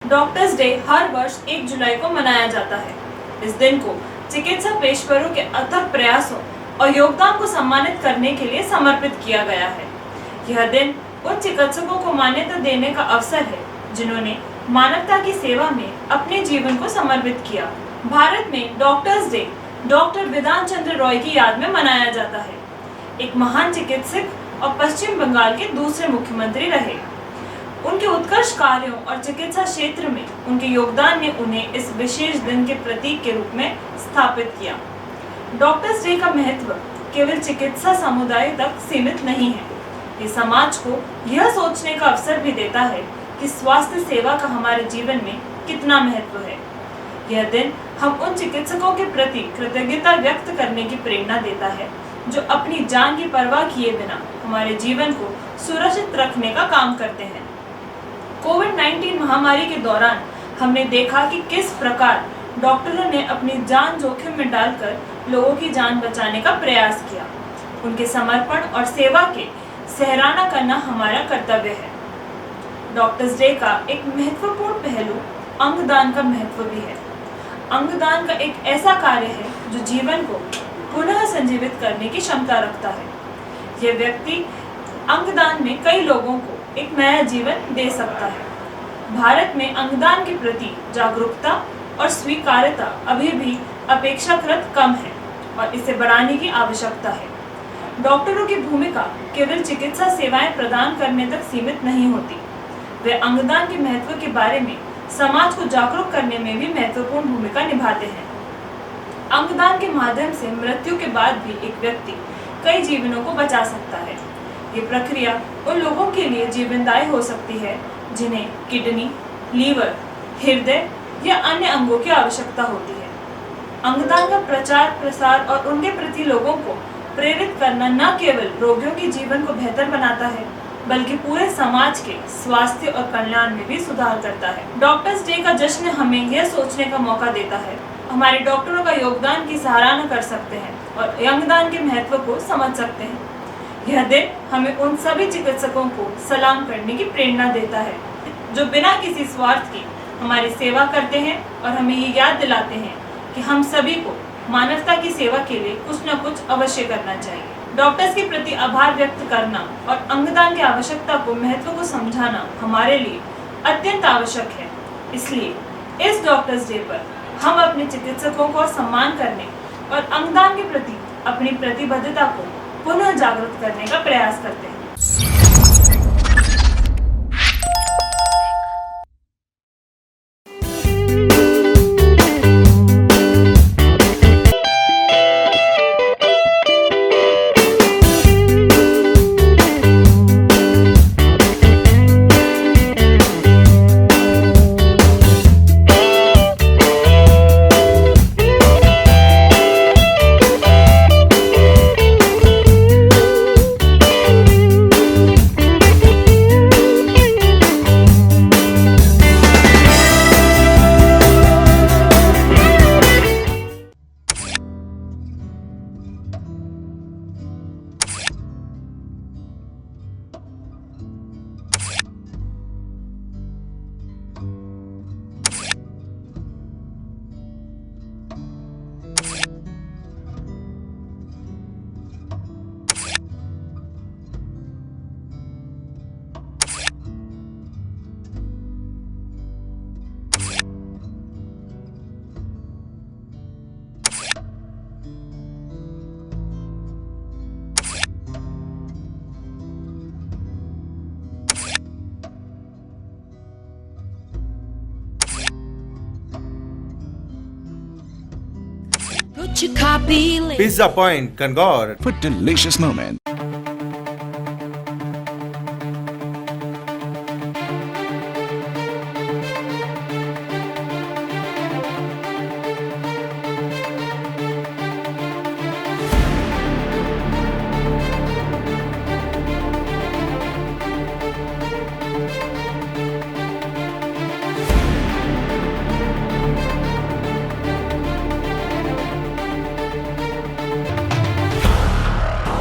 Doctors day हर वर्ष 1 जुलाई को मनाया जाता है। इस दिन को चिकित्सा पेशेवरों के अथक प्रयासों और योगदान को सम्मानित करने के लिए समर्पित किया गया है। यह दिन उन चिकित्सकों को मान्यता देने का अवसर है जिन्होंने मानवता की सेवा में अपने जीवन को समर्पित किया। भारत में डॉक्टर्स डे डॉक्टर बिधान चंद्र रॉय की याद में मनाया जाता है। एक महान चिकित्सक और पश्चिम बंगाल के दूसरे मुख्यमंत्री रहे। उनके उत्कृष्ट कार्यों और चिकित्सा क्षेत्र में उनके योगदान ने उन्हें इस विशेष दिन के प्रतीक के रूप में स्थापित किया। डॉक्टर्स डे का महत्व केवल चिकित्सा समुदाय तक सीमित नहीं है। ये समाज को यह सोचने का अवसर भी देता है कि स्वास्थ्य सेवा का हमारे जीवन में कितना महत्व है। यह दिन हम उन चिकित्सकों के प्रति कृतज्ञता व्यक्त करने की प्रेरणा देता है जो अपनी जान की परवाह किए बिना हमारे जीवन को सुरक्षित रखने का काम करते हैं। कोविड-19 महामारी के दौरान हमने देखा कि किस प्रकार डॉक्टरों ने अपनी जान जोखिम में डालकर लोगों की जान बचाने का प्रयास किया। उनके समर्पण और सेवा के सराहना करना हमारा कर्तव्य है। डॉक्टर्स डे का एक महत्वपूर्ण पहलू अंगदान का महत्व भी है। अंगदान का एक ऐसा कार्य है जो जीवन को पुनः संजीवित करने की क्षमता रखता है। यह व्यक्ति अंगदान में कई लोगों को एक नया जीवन दे सकता है। भारत में अंगदान के प्रति जागरूकता और स्वीकार्यता अभी भी अपेक्षाकृत कम है और इसे बढ़ाने की आवश्यकता है। डॉक्टरों की भूमिका केवल चिकित्सा सेवाएं प्रदान करने तक सीमित नहीं होती। वे अंगदान के महत्व के बारे में समाज को जागरूक करने में भी महत्वपूर्ण भूमिका निभाते हैं। अंगदान के माध्यम से मृत्यु के बाद भी एक व्यक्ति कई जीवनों को बचा सकता है। ये प्रक्रिया उन लोगों के लिए जीवनदायी हो सकती है जिन्हें किडनी, लीवर, हृदय या अन्य अंगों की आवश्यकता होती है। अंगदान का प्रचार प्रसार और उनके प्रति लोगों को प्रेरित करना न केवल रोगियों के जीवन को बेहतर बनाता है बल्कि पूरे समाज के स्वास्थ्य और कल्याण में भी सुधार करता है। डॉक्टर्स डे का जश्न हमें यह सोचने का मौका देता है हमारे डॉक्टरों का योगदान की सराहना कर सकते हैं और अंगदान के महत्व को समझ सकते हैं। यह दिन हमें उन सभी चिकित्सकों को सलाम करने की प्रेरणा देता है जो बिना किसी स्वार्थ के हमारी सेवा करते हैं और हमें ये याद दिलाते हैं कि हम सभी को मानवता की सेवा के लिए कुछ न कुछ अवश्य करना चाहिए। डॉक्टर्स के प्रति आभार व्यक्त करना और अंगदान की आवश्यकता को महत्व को समझाना हमारे लिए अत्यंत आवश्यक है। इसलिए इस डॉक्टर्स डे पर हम अपने चिकित्सकों को सम्मान करने और अंगदान के प्रति अपनी प्रतिबद्धता को पुनः जागरूक करने का प्रयास करते हैं। Pizza Point, Kangor. For delicious moments.